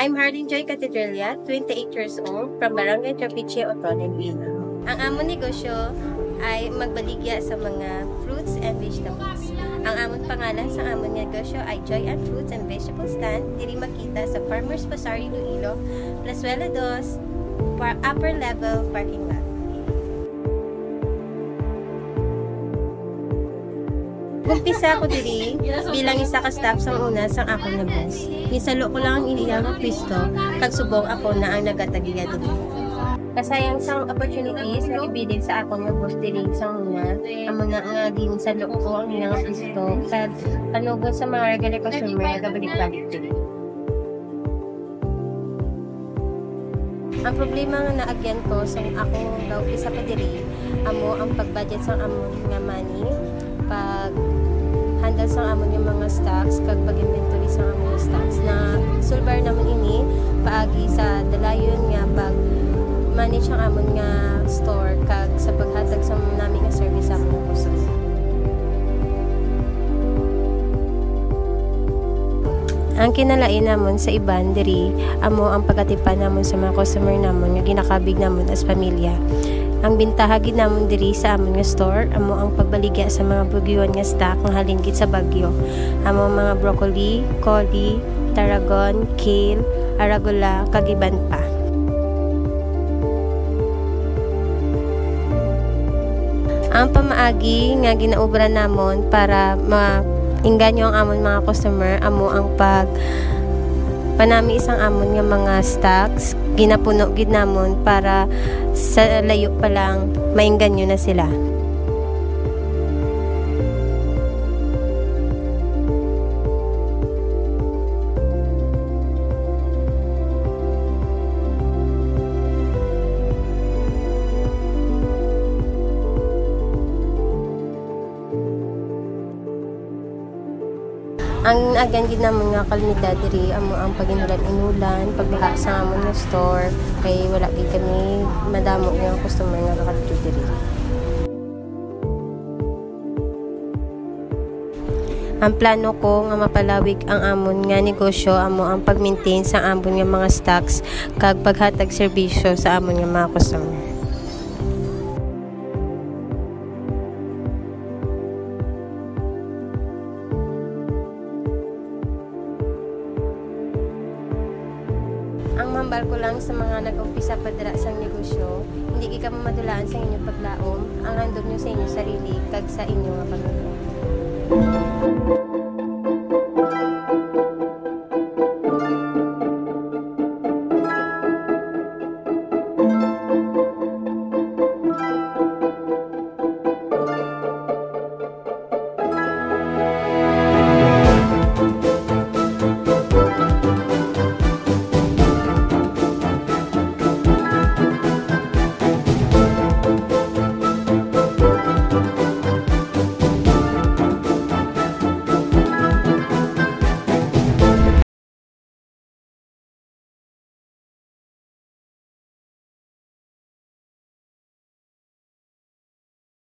I'm Harding Joy Catedralia, 28 years old, from Barangay Trapiche, Otones, Villa. Ang amon negosyo ay magbaligya sa mga fruits and vegetables. Ang amon pangalan sa amon negosyo ay Joy and Fruits and Vegetable Stand, diri makita sa Farmers Bazaar, Iloilo, Plazuela 2, upper level parking lot. Gumpisa ako diri bilang isa ka staff sa una sang akong nabos. Nisalo ko lang ang iyang pwesto kag subong ako na ang nagatagiya diri. Kasayang sang opportunities na ibidig sa akong nabos diri sang una, amo na nga ginsalo ko ang iyang pwesto kag panugot sa mga regular customer nga balik-balik diri. Ang problema nga naagyan ko sa akong daw isa pa diri amo ang pag-budget sang amon nga money, pag handle sang amon yung mga stocks kag pag-inventory sang amon stocks na sulbar naman ini paagi sa dalayon nga pag manage ang amon nga store kag sa paghatag sa namin nga service sa amon customer. Ang kinalain namon sa iban diri amo ang pagatipan namon sa mga customer namon nga ginakabig namon as pamilya. Ang bintaha gid namon diri sa amon nga store amo ang pagbaligya sa mga bugyon nga stock nga halin gid sa bagyo. Amo mga broccoli, coli, tarragon, kale, arugula, kag iban pa. Ang pamaagi nga ginaubra namon para inganyo ang amon mga customer amo ang panami isang amon nga mga stocks ginapuno gid namon para sa layo pa lang mainganyo na sila. Ang agyan gid namon nga kalamidad diri amo ang paginulan-inulan, pagbaha sa amon nga store kay wala gid kami madamo nga customer nga nakadto diri. Ang plano ko nga mapalawig ang amon nga negosyo amo ang pag-maintain sa amon nga mga stocks kag paghatag serbisyo sa amon nga mga customer. Ang mambal ko lang sa mga nag-umpisa pa dira sa negosyo, hindi ka madulaan sa inyong paglaom, ang handog nyo sa inyong sarili kag sa inyong pamilya.